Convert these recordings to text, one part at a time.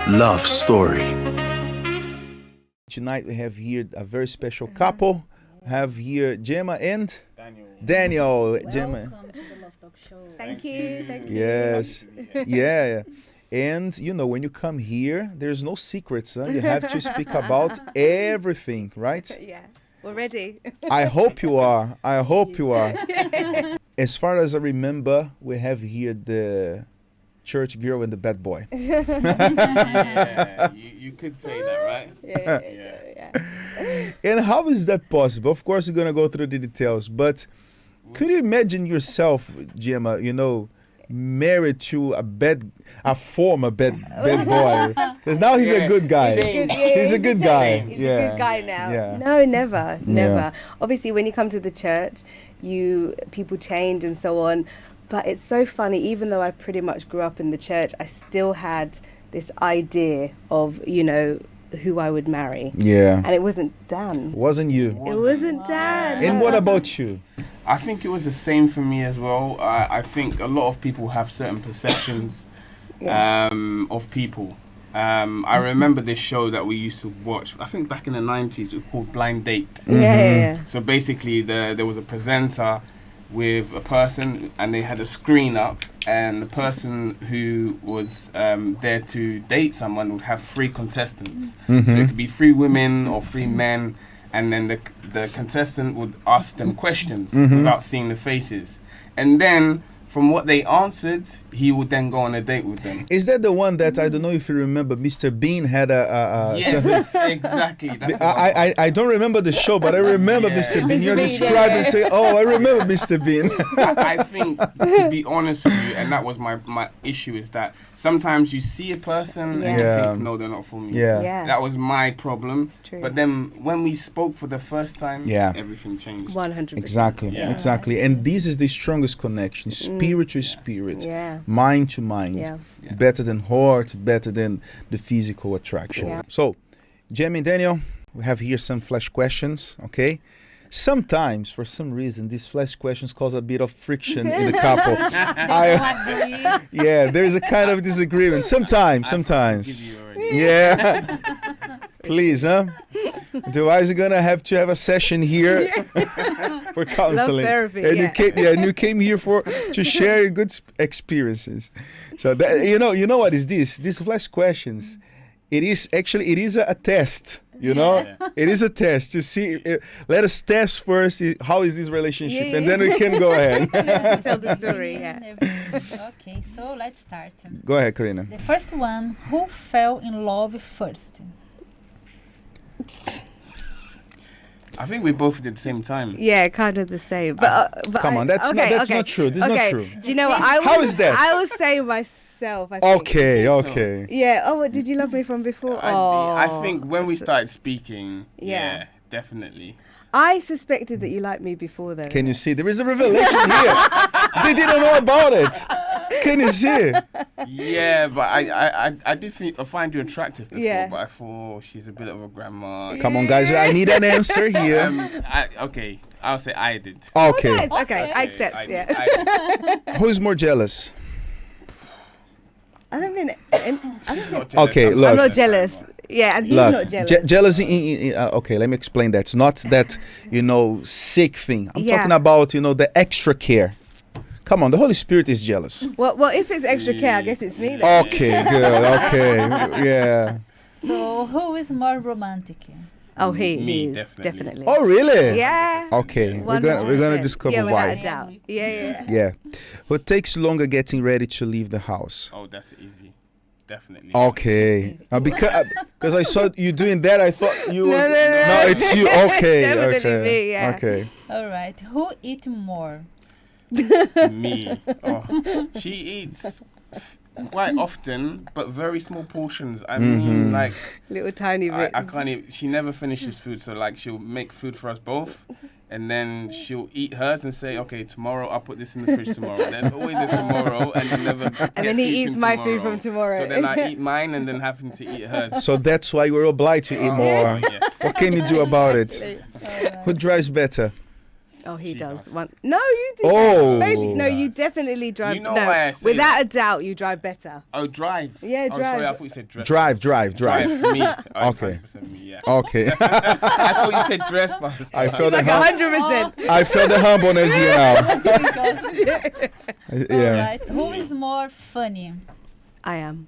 love story. Tonight we have here a very special couple. We have here Gemma and Daniel. Gemma. Welcome to the Love Talk Show. Thank you. Yes. Yeah. And you know, when you come here, there's no secrets. Huh? You have to speak about everything, right? Yeah, we're ready. I hope you are. I hope you are. As far as I remember, we have here the church girl and the bad boy. Yeah, you could say that, right? Yeah. And how is that possible? Of course, we're going to go through the details, but could you imagine yourself, Gemma, you know, married to a former bad boy? Because now he's a good guy. He's a good guy. He's a good guy now. Yeah. No, never. Yeah. Obviously, when you come to the church, people change and so on. But it's so funny, even though I pretty much grew up in the church, I still had this idea of, you know, who I would marry. Yeah. And it wasn't Dan. Wasn't you? It wasn't Dan. And what about you? I think it was the same for me as well. I think a lot of people have certain perceptions of people. I remember this show that we used to watch, I think back in the 90s, it was called Blind Date. Mm-hmm. Yeah. So basically there was a presenter with a person and they had a screen up, and the person who was there to date someone would have 3 contestants. Mm-hmm. So it could be 3 women or 3 men, and then the contestant would ask them questions without seeing the faces. And then from what they answered, he would then go on a date with them. Is that the one that, I don't know if you remember, Mr. Bean had a Yes, exactly. That's I don't remember the show, but I remember Mr. Bean. You're Bean, describing and say, oh, I remember Mr. Bean. I think, to be honest with you, and that was my issue, is that sometimes you see a person and you think, no, they're not for me. Yeah. That was my problem. It's true. But then when we spoke for the first time, everything changed. 100%. Exactly. And this is the strongest connection, spirit to spirit, mind to mind, better than heart, better than the physical attraction. Yeah. So, Gemma and Daniel, we have here some flash questions, okay? Sometimes, for some reason, these flash questions cause a bit of friction in the couple. There's a kind of disagreement. Sometimes. Yeah. Please, huh? Otherwise, you're gonna have to have a session here for counseling. Love therapy, and you came here to share your good experiences. So that, you know what is this? These flash questions. It is a test. You know, it is a test to see. Let us test first. How is this relationship, and then we can go ahead. Tell the story. Okay, so let's start. Go ahead, Karina. The first one, who fell in love first? I think we both did at the same time. Yeah, kind of the same. But come on, that's not true. This is not true. Do you know what? How is that? I will say myself. I think. Okay. Yeah. Oh, what, did you love me from before? I think when we started speaking, definitely. I suspected that you liked me before then. Can you see? There is a revelation here. They didn't know about it. Can you see? Yeah, but I did find you attractive before, but I thought she's a bit of a grandma. Come on, guys. I need an answer here. I'll say I did. Okay. Okay, I accept. I Yeah. Who's more jealous? I don't mean. Okay, look. I'm not jealous. Yeah, and he's not jealous. Jealousy. Okay, let me explain that. It's not that sick thing. I'm talking about the extra care. Come on, the Holy Spirit is jealous. Well, if it's extra care, I guess it's me. Then. Okay, good. Okay, yeah. So who is more romantic? Oh, he Me, is definitely. Oh, really? Yeah. Okay, we're gonna discover without a why. doubt. Yeah. Yeah. Who takes longer getting ready to leave the house? Oh, that's easy. Definitely. Okay. Because I saw you doing that, I thought you were. No, it's you. Okay. Definitely me, yeah. Okay. All right, who eat more? Me. Oh, she eats quite often, but very small portions. I mean, like Little tiny bit. I can't even. She never finishes food, so like she'll make food for us both, and then she'll eat hers and say, "Okay, tomorrow I'll put this in the fridge tomorrow." There's always a tomorrow, and it never. And then he eats my food from tomorrow. So then I eat mine, and then having to eat hers. So that's why you're obliged to eat more. Yes. What can you do about it? All right. Who drives better? Oh, he She does. does. No, you do. Oh. Maybe, no, She you does. definitely drive. You know no, why I say without that? a doubt, you drive better. Oh, drive. Yeah, Oh, drive. sorry, I thought you said dress. Drive. For me. Oh, it's Okay. 100% me, yeah. Okay. I thought you said dress, but I felt the Like hum- 100%. I felt the humbleness here now. Yeah. All right. Who is more funny? I am.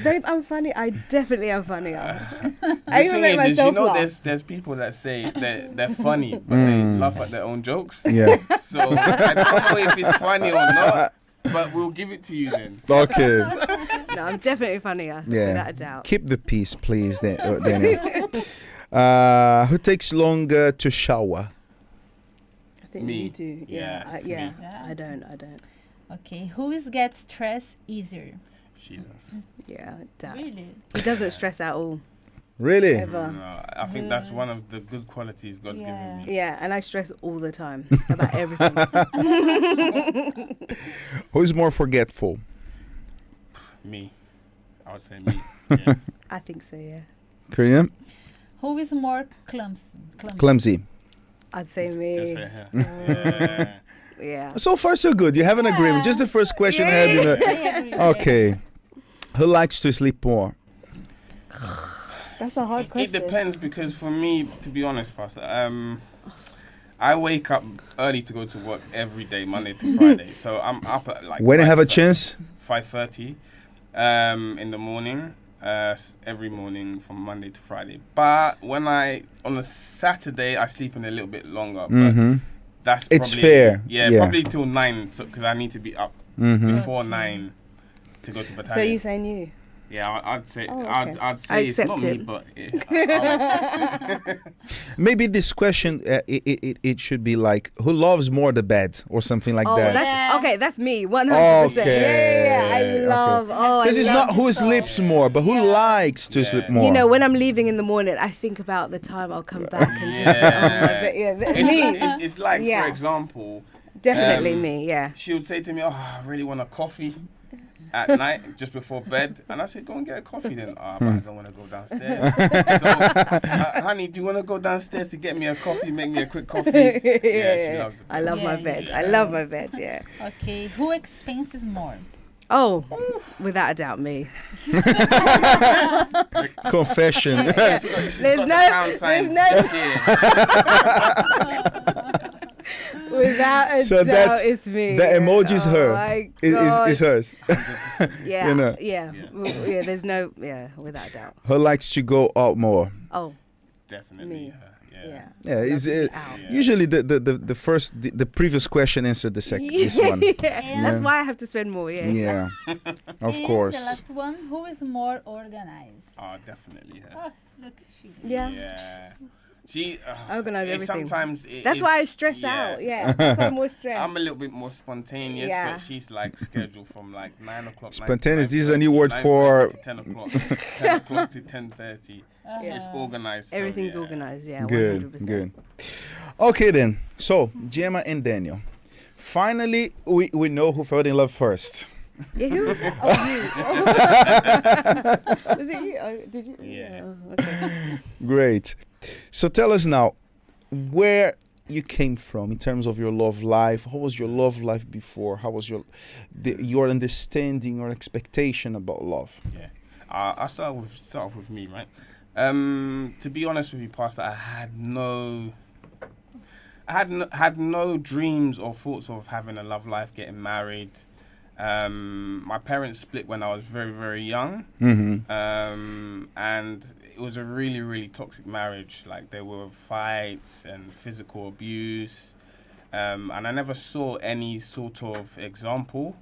Babe, I'm funny. I definitely am funny. I The even thing make is, you myself know, laugh. there's people that say they're funny, but they laugh at their own jokes. Yeah. So I don't know if it's funny or not, but we'll give it to you then. Okay. No, I'm definitely funnier. Yeah. Without a doubt. Keep the peace, please, Daniel. Who takes longer to shower? I think Me. you do. Yeah, Yeah. it's Yeah. me. Yeah. I don't. Okay. Who is gets stressed easier? She does. Yeah. Doubt. Really? He doesn't stress at all. Really? Ever. No, I think that's one of the good qualities God's given me. Yeah, and I stress all the time about everything. Who's more forgetful? Me. I would say me. Yeah. I think so, yeah. Karina? Who is more clumsy? Clumsy. I'd say That's me. it, yeah. Yeah. So far, so good. You have an agreement. Just the first question I had. I agree. Okay. Who likes to sleep more? That's a hard It question. depends, because for me, to be honest, Pastor, I wake up early to go to work every day, Monday to Friday. So I'm up at like When I have a chance? 5:30 in the morning, every morning from Monday to Friday. But when on a Saturday, I sleep in a little bit longer. But Mm-hmm. that's It's probably, fair. Yeah, Yeah. probably till 9, because I need to be up Mm-hmm. before Okay. 9 to go to battalion. So you saying you? Yeah, I'd say Oh, I'd okay. I'd I say it's not accept me, it. but I'll accept it. Maybe this question, it should be like, who loves more the bed or something like Oh, that? that's Yeah. okay. That's me, 100%. Okay, Yeah. I okay. love. Oh, This I is love not who it so. sleeps more, but who likes to Yeah. sleep more. You know, when I'm leaving in the morning, I think about the time I'll come back and just. Yeah. It's It's, me. it's like, Yeah. for example, Definitely um, me. Yeah. she would say to me, "Oh, I really want a coffee at night, just before bed." And I said, "Go and get a coffee then." "Oh, but I don't want to go downstairs." So, honey, do you want to go downstairs to get me a coffee, make me a quick coffee? Yeah, she loves it. I love my Yeah, bed. yeah. I love my bed. Yeah. Okay. Who expenses more? Oh, without a doubt, me. Confession. She's There's got no- the pound sign there's just here. Without a So doubt, that's- it's me. the emoji's Oh her. my Is God. hers. Yeah. you know. Yeah. Yeah. Well, yeah. There's no. Yeah. Without a doubt. Who likes to go out more? Oh. Definitely Me. her. Yeah. Yeah. Yeah, Love is to be it out. Yeah. usually the previous question answered the second this one. Yeah. That's why I have to spend more. Yeah. Yeah, of And course. the last one. Who is more organized? Oh, definitely her. Oh, look, she. Yeah. She Organise it everything. Sometimes That's why I stress out. Yeah. That's why I'm more stressed. I'm a little bit more spontaneous, Yeah. but she's like scheduled from like 9 o'clock. Spontaneous, 9 this is a new 9:30, word for- 9:30 to 10 o'clock. 10 o'clock to 10:30. Uh-huh. It's organized. so Everything's yeah. organized. Yeah. Good, 100%. good. Okay then. So Gemma and Daniel. Finally, we know who fell in love first. Yeah, who? Oh, you. Was it you? Oh, did you? Yeah. Oh, okay. Great. So tell us now where you came from in terms of your love life. How was your love life before? How was your understanding or expectation about love? Yeah. I'll start off with me, right? To be honest with you, Pastor, I had no dreams or thoughts of having a love life, getting married. My parents split when I was very, very young. Mm-hmm. And it was a really, really toxic marriage. Like, there were fights and physical abuse. And I never saw any sort of example.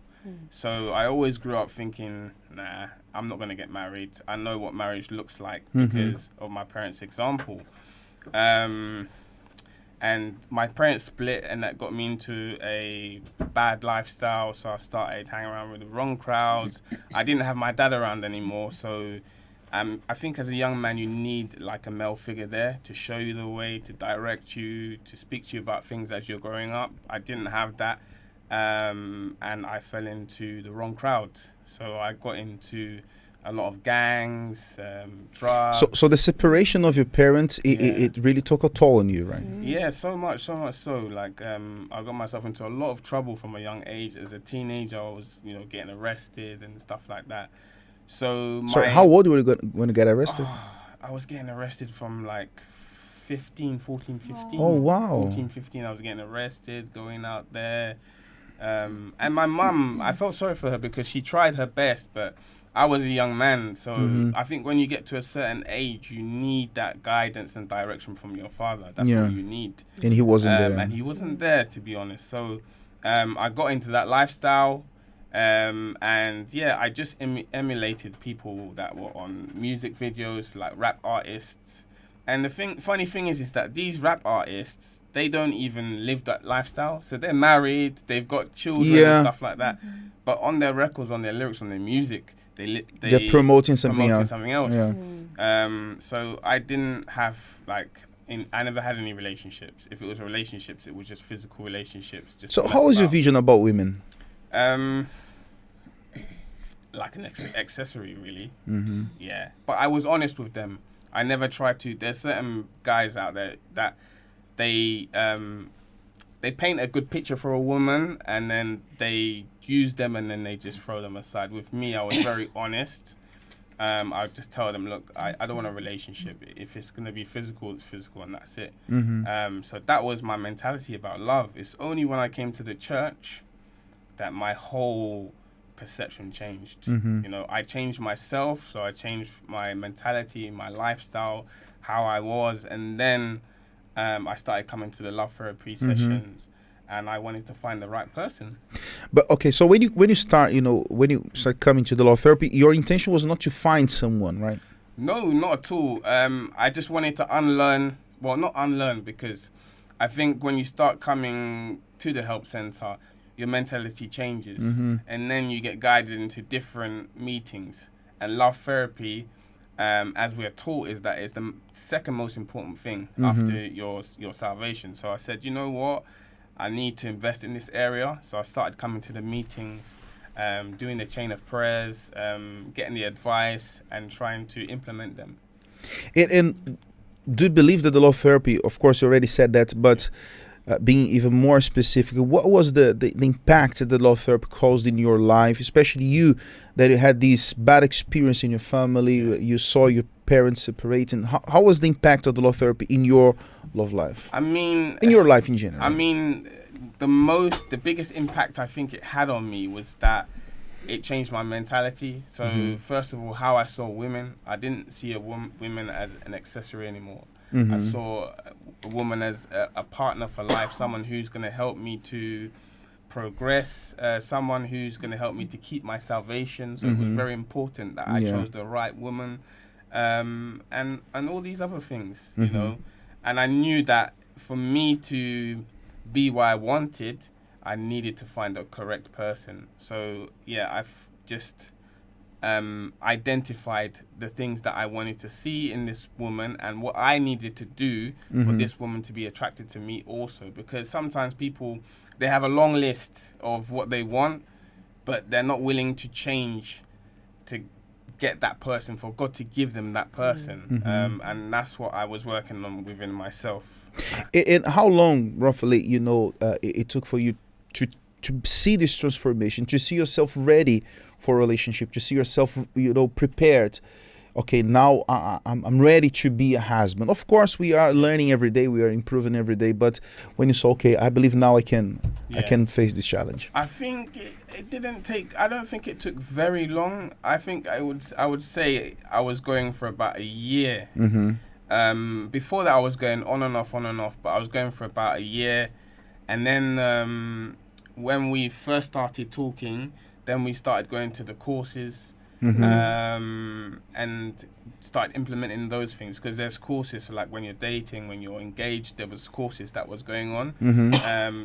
So I always grew up thinking, nah, I'm not going to get married. I know what marriage looks like because of my parents' example. And my parents split, and that got me into a bad lifestyle. So I started hanging around with the wrong crowds. I didn't have my dad around anymore. So I think as a young man, you need like a male figure there to show you the way, to direct you, to speak to you about things as you're growing up. I didn't have that. And I fell into the wrong crowd. So I got into a lot of gangs, drugs. So the separation of your parents, it really took a toll on you, right? Yeah, so much so. Like, I got myself into a lot of trouble from a young age. As a teenager, I was, getting arrested and stuff like that. So how old were you when you got arrested? I was getting arrested from like 14, 15. Oh, wow. 14, 15, I was getting arrested, going out there. And my mum, I felt sorry for her because she tried her best, but I was a young man. So I think when you get to a certain age, you need that guidance and direction from your father. That's what you need. And he wasn't there. And he wasn't there, to be honest. So I got into that lifestyle. And I just emulated people that were on music videos, like rap artists. And the funny thing is that these rap artists, they don't even live that lifestyle. So they're married, they've got children and stuff like that. But on their records, on their lyrics, on their music, they're promoting something else. Yeah. So I didn't have I never had any relationships. If it was relationships, it was just physical relationships. So how was your vision about women? Like an accessory, really. Yeah, but I was honest with them. I never tried to. There's certain guys out there that they paint a good picture for a woman and then they use them and then they just throw them aside. With me, I was very honest. I would just tell them, look, I don't want a relationship. If it's gonna be physical, it's physical, and that's it. So that was my mentality about love. It's only when I came to the church that my whole perception changed. I changed myself, so I changed my mentality, my lifestyle, how I was, and then I started coming to the love therapy sessions, and I wanted to find the right person. But okay, so when you start coming to the love therapy, your intention was not to find someone, right? No, not at all. I just wanted to unlearn. Well, not unlearn, because I think when you start coming to the help center, your mentality changes, and then you get guided into different meetings. And love therapy, as we're taught, is the second most important thing after your salvation. So I said, you know what, I need to invest in this area. So I started coming to the meetings, doing the chain of prayers, getting the advice, and trying to implement them. And do you believe that the love therapy? Of course, you already said that, but. Being even more specific, what was the impact that the love therapy caused in your life, especially you, that you had this bad experience in your family, you saw your parents separating. How was the impact of the love therapy in your love life? I mean... in your life in general. I mean, the biggest impact I think it had on me was that it changed my mentality. So first of all, how I saw women, I didn't see women as an accessory anymore. I saw a woman as a partner for life, someone who's going to help me to progress, someone who's going to help me to keep my salvation. So it was very important that I chose the right woman, and all these other things, you know. And I knew that for me to be what I wanted, I needed to find the correct person. So yeah, I've just identified the things that I wanted to see in this woman and what I needed to do for this woman to be attracted to me also. Because sometimes people, they have a long list of what they want, but they're not willing to change to get that person, for God to give them that person. And that's what I was working on within myself. And how long, roughly, it took for you to see this transformation, to see yourself ready for a relationship, to see yourself, prepared? Okay, now I'm ready to be a husband. Of course, we are learning every day, we are improving every day. But when you say, okay, I believe now I can face this challenge. I think it didn't take. I don't think it took very long. I think I would say I was going for about a year. Before that, I was going on and off, but I was going for about a year, and then when we first started talking, then we started going to the courses. And start implementing those things, because there's courses, so like when you're dating, when you're engaged, there was courses that was going on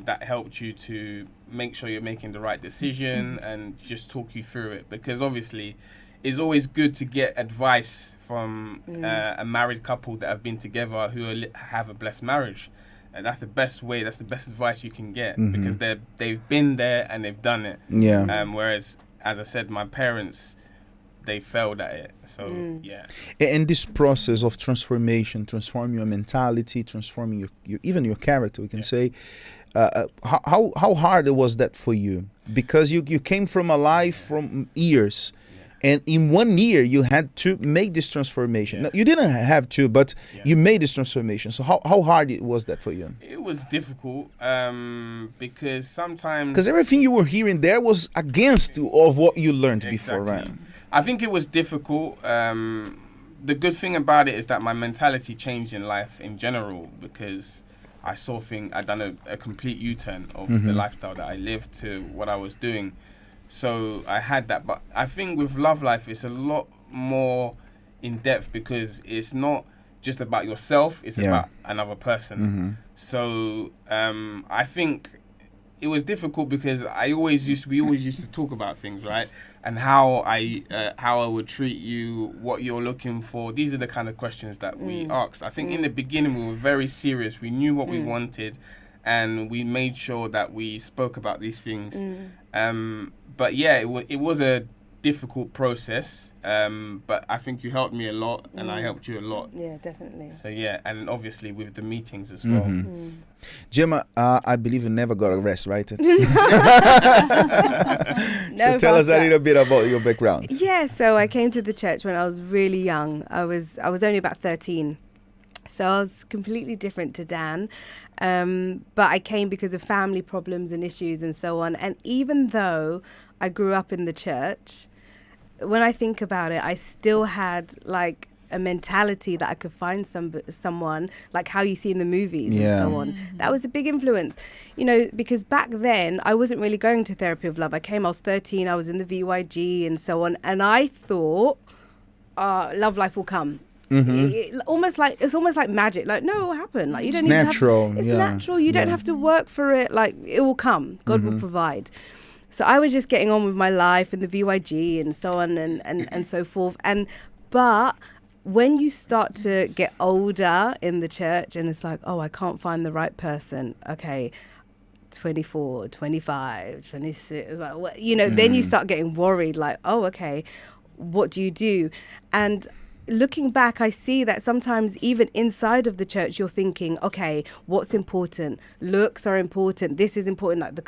that helped you to make sure you're making the right decision and just talk you through it. Because obviously it's always good to get advice from a married couple that have been together who have a blessed marriage. And that's the best way, that's the best advice you can get, because they've been there and they've done it. Whereas, as I said, my parents, they failed at it. So yeah. And this process of transformation, transforming your mentality, transforming your even your character, we can say, how hard was that for you? Because you came from a life from years, and in 1 year you had to make this transformation. No, you didn't have to, but you made this transformation. So how hard was that for you? It was difficult because sometimes... Because everything you were hearing there was against of what you learned before, right? I think it was difficult. The good thing about it is that my mentality changed in life in general, because I saw I'd done a complete U-turn of the lifestyle that I lived to what I was doing. So I had that. But I think with love life, it's a lot more in depth, because it's not just about yourself, it's about another person. So I think it was difficult because we always used to talk about things, right? And how I would treat you, what you're looking for. These are the kind of questions that we asked. I think in the beginning we were very serious. We knew what we wanted, and we made sure that we spoke about these things. But yeah, it was a difficult process. But I think you helped me a lot, and I helped you a lot. Yeah, definitely. So yeah, and obviously with the meetings as well. Gemma, I believe you never got a rest, right? No, So tell us a little bit about your background. Yeah, so I came to the church when I was really young. I was only about 13. So I was completely different to Dan. But I came because of family problems and issues and so on. And even though I grew up in the church, when I think about it, I still had like a mentality that I could find someone like how you see in the movies and so on. That was a big influence, you know, because back then I wasn't really going to therapy of love. I was 13, I was in the VYG and so on, and I thought love life will come. It's almost like magic. Like, no, it will happen. Like, you don't It's natural. It's natural. You don't have to work for it. Like, it will come. God will provide. So I was just getting on with my life in the VYG and so on and so forth. But when you start to get older in the church and it's like, oh, I can't find the right person. Okay, 24, 25, 26, like, what, you know, then you start getting worried, like, oh, okay, what do you do? And looking back, I see that sometimes even inside of the church, you're thinking, okay, what's important? Looks are important. This is important.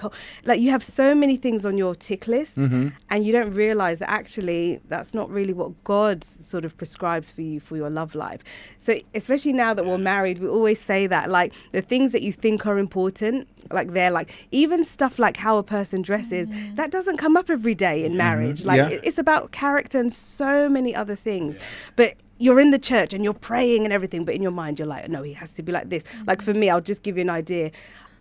Like you have so many things on your tick list, and you don't realize that actually that's not really what God sort of prescribes for you for your love life. So especially now that we're married, we always say that, like, the things that you think are important, like they're like, even stuff like how a person dresses, that doesn't come up every day in marriage. Like it's about character and so many other things. But you're in the church and you're praying and everything, but in your mind you're like, no, he has to be like this. Like for me, I'll just give you an idea.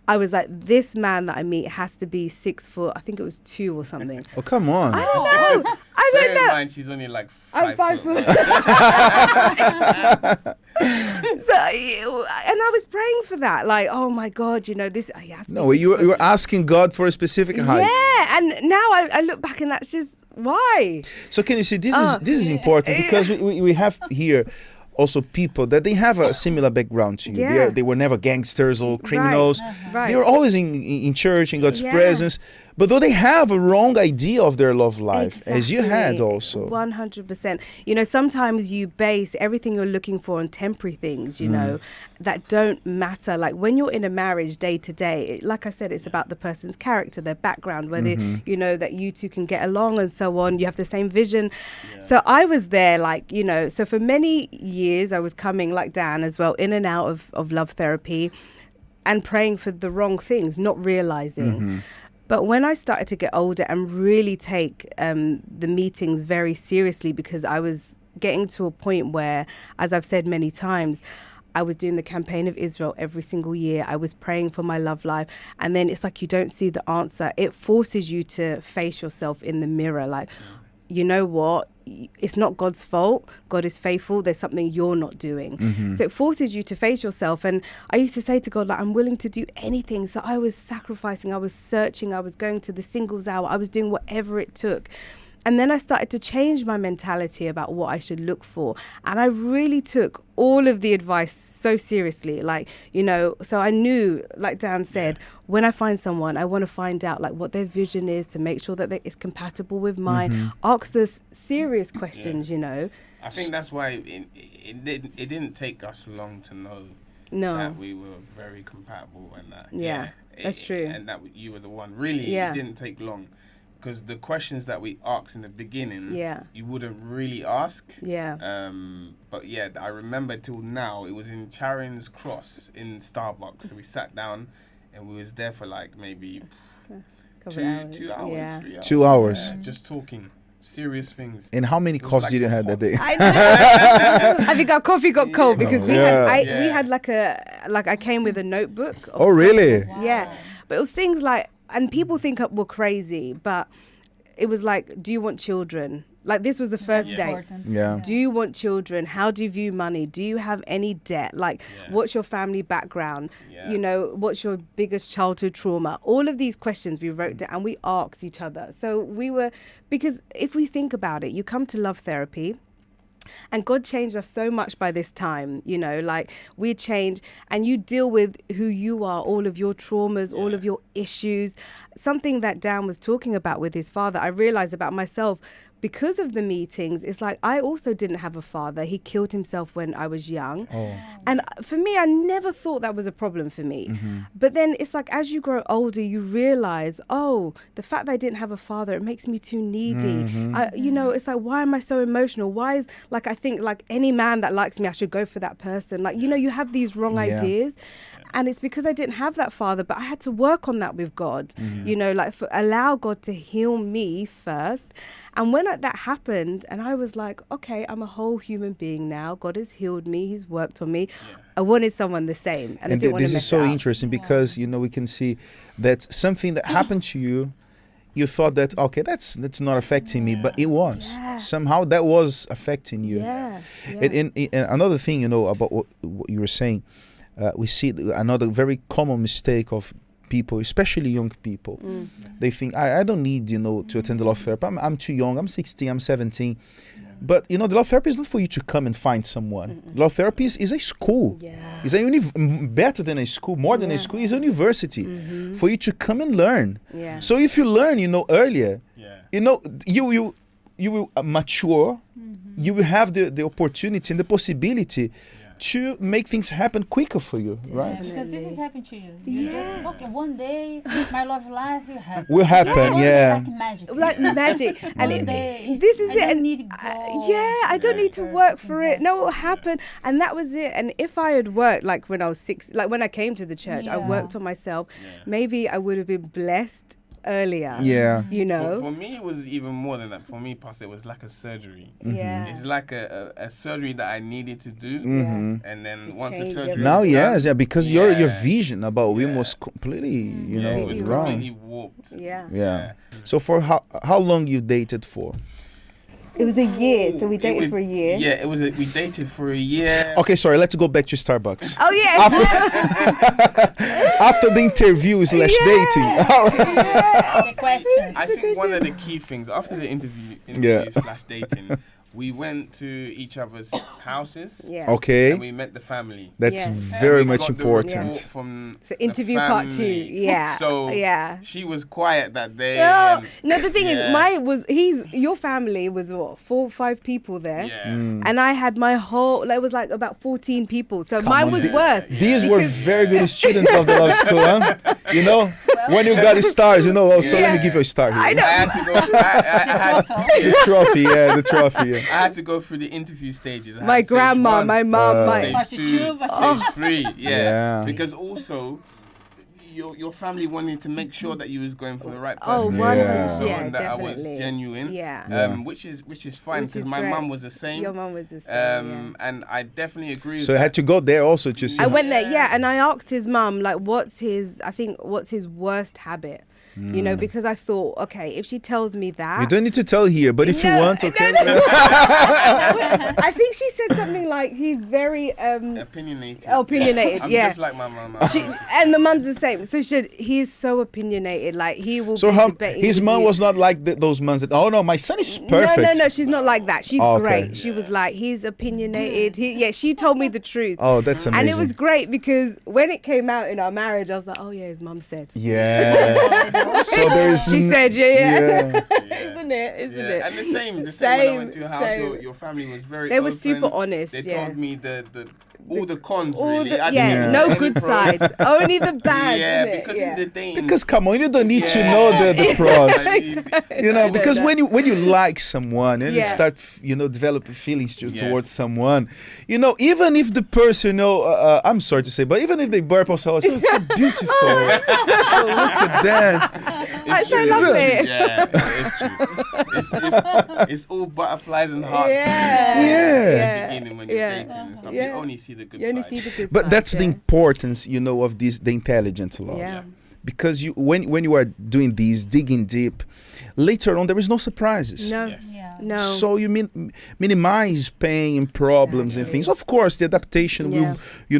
I was like, this man that I meet has to be 6 foot, I think it was 2 or something. Oh, come on. I don't know. Bear in mind, she's only like 5 I'm 5 foot. So, and I was praying for that, like, oh my God, you know, this. No, you were asking God for a specific height. Yeah, and now I look back and that's just why. So can you see, this is important, because we have here also people that they have a similar background to you. Yeah. They were never gangsters or criminals. Right. They were always in church, in God's presence. But though they have a wrong idea of their love life, as you had also. 100%. You know, sometimes you base everything you're looking for on temporary things, you know, that don't matter. Like when you're in a marriage day to day, like I said, it's about the person's character, their background, whether, you know, that you two can get along and so on. You have the same vision. So I was there, like, you know, so for many years I was coming, like Dan as well, in and out of love therapy and praying for the wrong things, not realizing. But when I started to get older and really take the meetings very seriously, because I was getting to a point where, as I've said many times, I was doing the campaign of Israel every single year. I was praying for my love life. And then it's like you don't see the answer. It forces you to face yourself in the mirror. Like, you know what? It's not God's fault. God is faithful. There's something you're not doing. So it forces you to face yourself. And I used to say to God, like, I'm willing to do anything. So I was sacrificing. I was searching. I was going to the singles hour. I was doing whatever it took. And then I started to change my mentality about what I should look for. And I really took all of the advice so seriously. Like, you know, so I knew, like Dan said, when I find someone, I want to find out like what their vision is to make sure that it's compatible with mine. Ask us serious questions, you know. I think that's why it didn't take us long to know No. that we were very compatible and that. Yeah, that's true. And that you were the one. Really, Yeah. it didn't take long. Because the questions that we asked in the beginning, Yeah. you wouldn't really ask. Yeah. But yeah, I remember till now, it was in Charing's Cross in Starbucks. So we sat down and we was there for like maybe Couple 2 hours, Yeah. 3 hours. 2 hours. Just talking serious things. And how many It was coffees like did you the have that day? pots. I know. I think our coffee got cold because we Yeah. had like I came with a notebook. of- Oh, really? Yeah, but it was things like, and people think we're crazy, but it was like, do you want children? Like this was the first Yes. date. Important. Yeah. Do you want children? How do you view money? Do you have any debt? Like, Yeah. what's your family background? Yeah. You know, what's your biggest childhood trauma? All of these questions we wrote down and we asked each other. So we were, because if we think about it, you come to love therapy. And God changed us so much by this time, you know, like we change and you deal with who you are, all of your traumas, all of your issues. Something that Dan was talking about with his father, I realized about myself because of the meetings. It's like I also didn't have a father. He killed himself when I was young. Oh. And for me, I never thought that was a problem for me. But then it's like as you grow older, you realize, oh, the fact that I didn't have a father, it makes me too needy. You know, it's like, why am I so emotional? Why is, like, I think like any man that likes me, I should go for that person. Like, you know, you have these wrong ideas. And it's because I didn't have that father, but I had to work on that with God, you know, like allow God to heal me first. And when that happened, and I was like, okay, I'm a whole human being now. God has healed me. He's worked on me. I wanted someone the same. And I didn't want to this is mess so it up. interesting because, you know, we can see that something that happened to you, you thought that, okay, that's not affecting me, but it was. Yeah. Somehow that was affecting you. Yeah. And another thing, you know, about what you were saying, we see another very common mistake of people, especially young people. They think, I don't need, you know, to attend the love therapy. I'm too young. I'm 16, I'm 17. But, you know, the love therapy is not for you to come and find someone. Love therapy is a school. Yeah. It's better than a school, more than a school. It's a university for you to come and learn. Yeah. So if you learn, you know, earlier, Yeah. you know, you will mature. You will have the opportunity and the possibility to make things happen quicker for you, right? Because this is happening to you. You just, okay, one day my love life will happen. Will happen, One day, yeah. like magic. Like magic. And One day. this is I it. don't And need gold. I don't need to work for it. No, it will happen. And that was it. And if I had worked, like when I was 6, like when I came to the church, I Yeah. worked on myself. Yeah. Maybe I would have been blessed earlier. Yeah. You know? For me, it was even more than that. For me, Pastor, it was like a surgery. Yeah. It's like a surgery that I needed to do. And then To once the change surgery everything. Now, was yes, done, yeah, because your Yeah. vision about women Yeah. was completely, you know, it was wrong. completely warped. Yeah. Yeah. So for how long you dated for? It was a year. So we It dated was- for a year. Yeah, it was. We dated for a year. Okay, sorry, let's go back to Starbucks. Oh, yeah. After the interview / dating. Okay, questions. I think one of the key things after the interview / dating, we went to each other's houses. Yeah. Okay, And we met the family. that's Yeah. very And we much got the report important. From So the interview part 2. family. Yeah. So yeah. she was quiet that day. No, and- no. The thing is, Yeah. your family was what, 4 or 5 people there, Yeah. and I had my whole. It was like about 14 people, so Come mine on, was dude. worse. These were very good students of the love school, huh? You know, when you got the stars, you know. Oh, so let me give you a star here. I know. I had to go. I had, The trophy, yeah, the trophy. Yeah. I had to go through the interview stages. I had My stage grandma, 1, my mom, my. stage Part 2, two, stage 3. Yeah. Yeah. Because also, your family wanted to make sure that you was going for the right Oh, person. one hundred, So, yeah, and that I was definitely. genuine. Yeah. Yeah. Which is fine Which because is my great. mum was the same. Your mom was the same. And I definitely agree. So I with had to go there also to see. I went there, yeah, and I asked his mum, like, what's his worst habit? you know, because I thought, okay, if she tells me that, You don't need to tell here, but if you No, want, okay. I think she said something like he's very Opinionated. opinionated. I'm Yeah. just like my mum. And the mum's the same. So she said he's so opinionated. Like he will. So be how debating his with mom you. was not like those moms that, oh no, my son is perfect. No, she's not like that. She's Okay. great. She was like, he's opinionated. She told me the truth. Oh, that's amazing. And it was great because when it came out in our marriage, I was like, oh yeah, his mum said. Yeah. So there is. She said, yeah. Yeah. Isn't it? Isn't it? And the same when I went to your house, same. your family was very They were open. super honest. They yeah. told me the all the cons, All really. the, I didn't hear no any good pros. sides, only the bad. Yeah, isn't it? because in the dating... Because come on, you don't need to Yeah. know the pros. You know, I because know when you like someone and you Yeah. start, developing feelings Yes. towards someone, even if the person, I'm sorry to say, but even if they burp or so, it's so beautiful. So look at that. That's so true. lovely. Yeah, it's true. It's all butterflies and hearts. Yeah. Yeah. In the beginning when you're Yeah. dating and stuff, Yeah. you only see the good You only side. see the good But side, that's the yeah. importance, of the intelligent love. Yeah. Because when you are doing these, digging deep, later on there is no surprises. No. Yes. Yeah. No. So you minimize pain and problems and Exactly. things. Of course, the adaptation Yeah.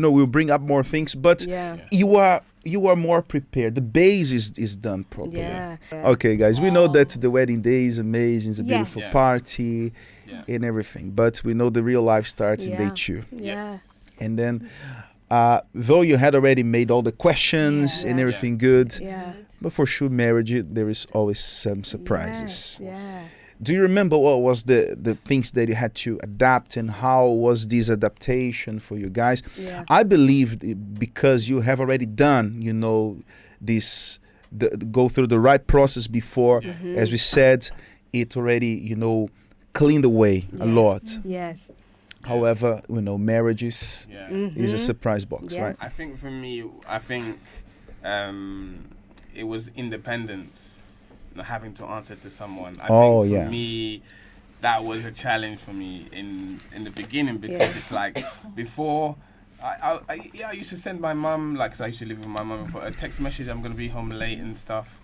will bring up more things, but Yeah. you are more prepared. The base is done properly. Yeah. Okay, guys, we know that the wedding day is amazing. It's a Yeah. beautiful Yeah. party Yeah. and everything, but we know the real life starts in Yeah. day 2. Yeah. Yes. And then, though you had already made all the questions and Yeah. everything good, Yeah. but for sure, marriage, there is always some surprises. Yeah. Do you remember what was the things that you had to adapt and how was this adaptation for you guys? Yeah. I believe because you have already done, go through the right process before, Mm-hmm. as we said, it already, cleaned away a lot. Yes. However, marriages Yeah. is a surprise box, Yes. right? I think for me, it was independence, not having to answer to someone. I Oh, think for yeah. me, that was a challenge for me in the beginning because Yeah. it's like before. I used to send my mum, like, 'cause I used to live with my mum, for a text message. I'm gonna be home late and stuff.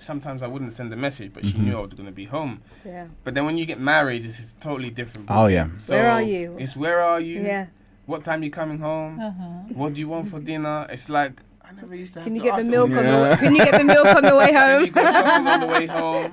Sometimes I wouldn't send a message, but she knew I was gonna be home. Yeah. But then when you get married, it's totally different. Oh, yeah. So Where are you? It's where are you? Yeah. What time you coming home? What do you want for dinner? It's like I never used to have Can you to get the ask milk someone. on the Can you get the milk on the way Can home? you go shopping on the way home?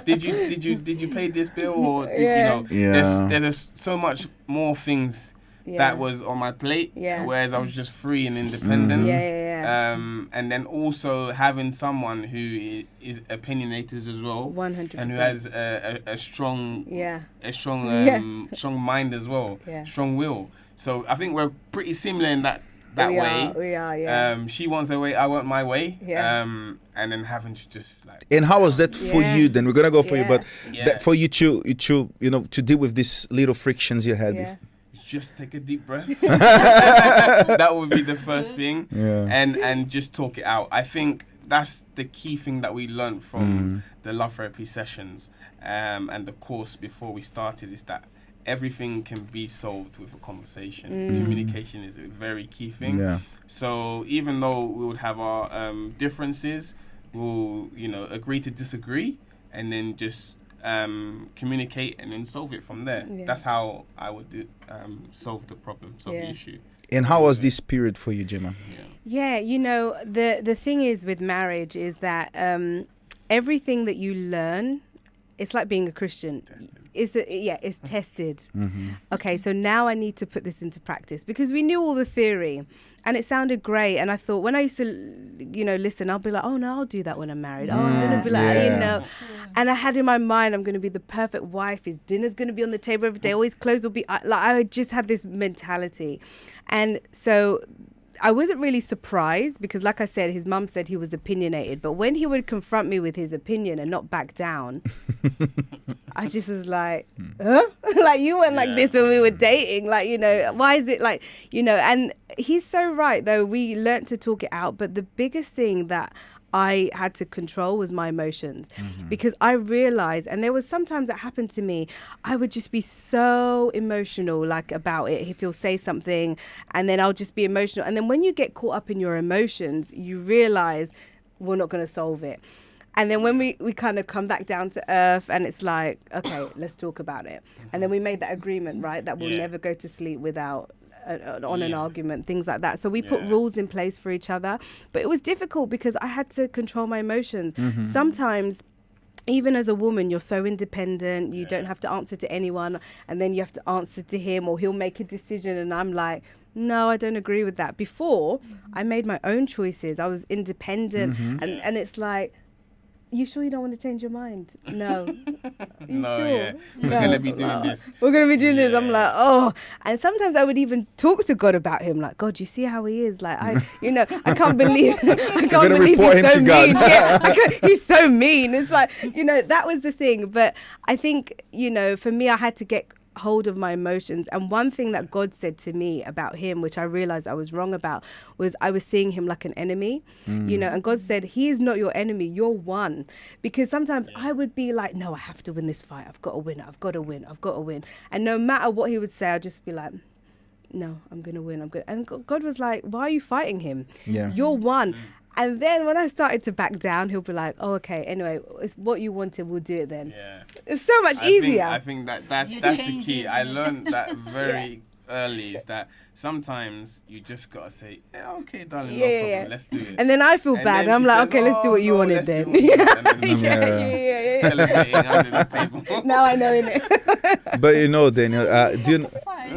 did you pay this bill or did, Yeah. Yeah. there's so much more things Yeah. that was on my plate. Yeah. Whereas I was just free and independent. Yeah. And then also having someone who is opinionated as well, 100%. and who has a strong Yeah. strong mind as well, Yeah. strong will. So I think we're pretty similar in that way. We are. Yeah. She wants her way, I want my way. Yeah. And then having to just like. And how was that for Yeah. you? Then we're gonna go for you, Yeah. but Yeah. that for you to deal with these little frictions you had. Yeah. Just take a deep breath. That would be the first thing. Yeah. And just talk it out. I think that's the key thing that we learned from the love therapy sessions and the course before we started is that everything can be solved with a conversation. Communication is a very key thing. Yeah. So even though we would have our differences, we'll agree to disagree and then just communicate and then solve it from there. Yeah. That's how I would solve the problem, solve the Yeah. issue. And how was this period for you, Gemma? Yeah. Yeah, the thing is with marriage is that everything that you learn, it's like being a Christian. It's tested. Okay, so now I need to put this into practice because we knew all the theory and it sounded great. And I thought when I used to, listen, I'll be like, oh no, I'll do that when I'm married. Oh, I'm going to be like, Yeah. And I had in my mind, I'm going to be the perfect wife. His dinner's going to be on the table every day. All his clothes will be, I just had this mentality. And so I wasn't really surprised because, like I said, his mum said he was opinionated. But when he would confront me with his opinion and not back down, I just was like, huh? Like, you weren't like this when we were dating. Like, why is it like, and he's so right, though. We learnt to talk it out. But the biggest thing that I had to control was my emotions because I realized, and there was sometimes that happened to me, I would just be so emotional like about it. If he'll say something and then I'll just be emotional. And then when you get caught up in your emotions, you realize we're not going to solve it. And then when we kind of come back down to earth, and it's like, okay, let's talk about it. And then we made that agreement, right, that we'll never go to sleep without an argument, things like that. So we put rules in place for each other. But it was difficult because I had to control my emotions. Sometimes, even as a woman, you're so independent, you don't have to answer to anyone, and then you have to answer to him, or he'll make a decision, and I'm like, no, I don't agree with that. Before, I made my own choices. I was independent, and it's like, you sure you don't want to change your mind? No. You No, sure? yeah. We're going to be doing this. We're going to be doing this. I'm like, oh. And sometimes I would even talk to God about him. Like, God, you see how he is? Like, I can't believe report he's him so to God. mean. Yeah, he's so mean. It's like, that was the thing. But I think, for me, I had to get hold of my emotions. And one thing that God said to me about him, which I realized I was wrong about, was I was seeing him like an enemy, and God said, he is not your enemy, you're one. Because sometimes I would be like, no, I have to win this fight. I've got to win. And no matter what he would say, I'd just be like, no, I'm going to win. And God was like, why are you fighting him? Yeah. You're one. And then when I started to back down, he'll be like, oh, okay, anyway, it's what you wanted, we'll do it then. Yeah. It's so much easier. I think that's You the change key. it, I isn't it? learned that very early, is that sometimes you just got to say, yeah, okay, darling, no problem, let's do it. And then I feel bad. then I'm she like, says, okay, let's do what you no, wanted let's do then. what you want. And then Yeah. celebrating under the table. Now I know, innit? But Daniel, do you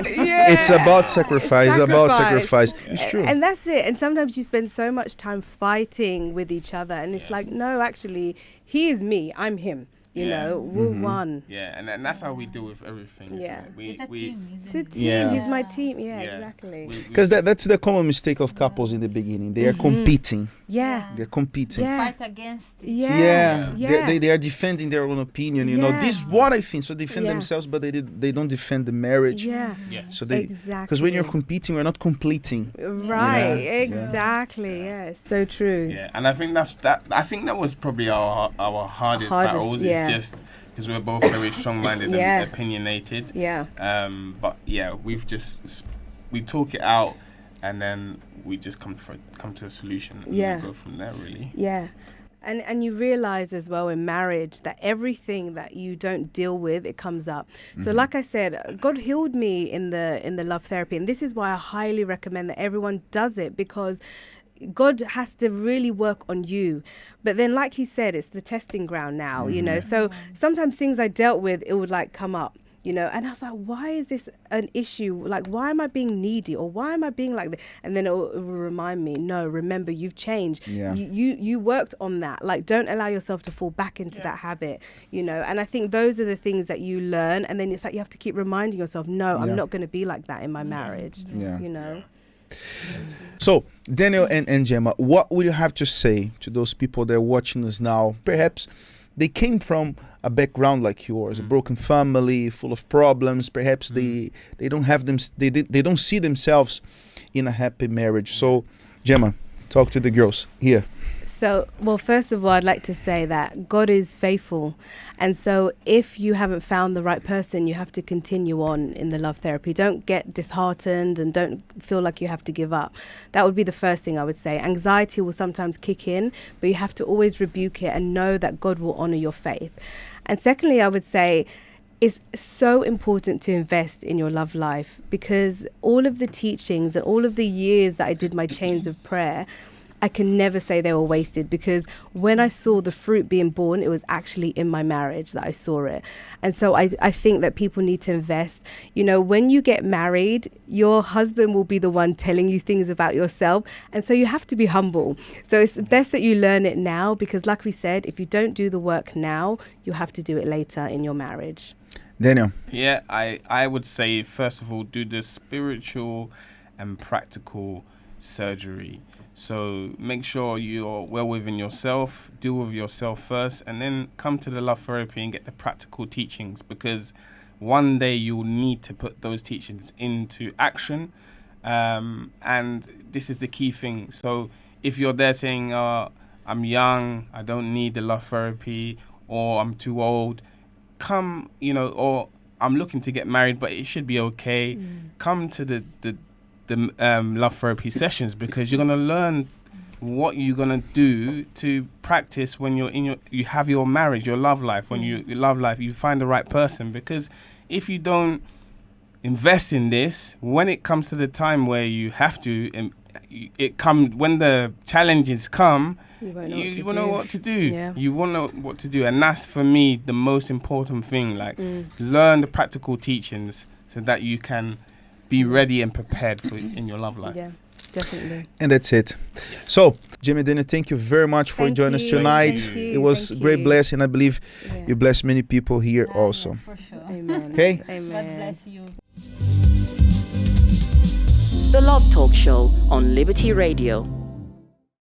Yeah. it's about sacrifice. It's about sacrifice. Yeah. It's true. And that's it. And sometimes you spend so much time fighting with each other, and it's like, no, actually, he is me, I'm him. We're one. Yeah, and that's how we deal with everything. isn't Yeah. it? It's a team, It's a isn't it? team. Yeah. He's my team. Yeah, Yeah. exactly. Because that's the common mistake of couples in the beginning. They are competing. Yeah. They're competing. Yeah. Fight against it. Yeah. They are defending their own opinion. Yeah. This is what I think. So they defend Yeah. themselves, but they don't defend the marriage. Yeah. Yes. So they Exactly. because when you're competing, we're not completing. Right. Yeah. Exactly. Yeah. It's so true. Yeah, and I think I think that was probably our hardest battles. yeah. It's just because we're both very strong-minded Yeah. and opinionated. Yeah. But yeah, we talk it out, and then we just come to a solution. And Yeah. we go from there, really. Yeah. And you realize as well in marriage that everything that you don't deal with, it comes up. So like I said, God healed me in the love therapy. And this is why I highly recommend that everyone does it, because God has to really work on you. But then, like he said, it's the testing ground now, So sometimes things I dealt with, it would like come up. And I was like, why is this an issue? Like, why am I being needy, or why am I being like this? And then it will remind me, no, remember, you've changed. Yeah. You worked on that. Like, don't allow yourself to fall back into that habit, And I think those are the things that you learn. And then it's like you have to keep reminding yourself, no, I'm not going to be like that in my marriage, Yeah. So, Daniel and Gemma, what would you have to say to those people that are watching us now? Perhaps they came from a background like yours, a broken family, full of problems. Perhaps they don't have them. They don't see themselves in a happy marriage. So, Gemma, talk to the girls here. So, well, first of all, I'd like to say that God is faithful. And so if you haven't found the right person, you have to continue on in the love therapy. Don't get disheartened and don't feel like you have to give up. That would be the first thing I would say. Anxiety will sometimes kick in, but you have to always rebuke it and know that God will honor your faith. And secondly, I would say it's so important to invest in your love life, because all of the teachings and all of the years that I did my chains of prayer, I can never say they were wasted, because when I saw the fruit being born, it was actually in my marriage that I saw it. And so I think that people need to invest. When you get married, your husband will be the one telling you things about yourself. And so you have to be humble. So it's best that you learn it now, because like we said, if you don't do the work now, you'll have to do it later in your marriage. Daniel. Yeah, I would say, first of all, do the spiritual and practical surgery. So make sure you're well within yourself, deal with yourself first, and then come to the love therapy and get the practical teachings, because one day you'll need to put those teachings into action. And this is the key thing. So if you're there saying, I'm young, I don't need the love therapy, or I'm too old, come, or I'm looking to get married, but it should be okay. Come to the love therapy sessions, because you're going to learn what you're gonna do to practice when you have your marriage, your love life. When your love life, you find the right person. Because if you don't invest in this, when it comes to the time where you have to, when the challenges come, you won't know what to do. Yeah. You won't know what to do, and that's for me the most important thing. Like, learn the practical teachings so that you can be ready and prepared for in your love life. Yeah, definitely. And that's it. So, Gemma, Daniel, thank you very much for Thank joining us you. tonight. Thank you. It was Thank a great you. blessing. I believe Yeah. you blessed many people here also. Yes, for sure. Amen. Okay? Amen. God bless you. The Love Talk Show on Liberty Radio.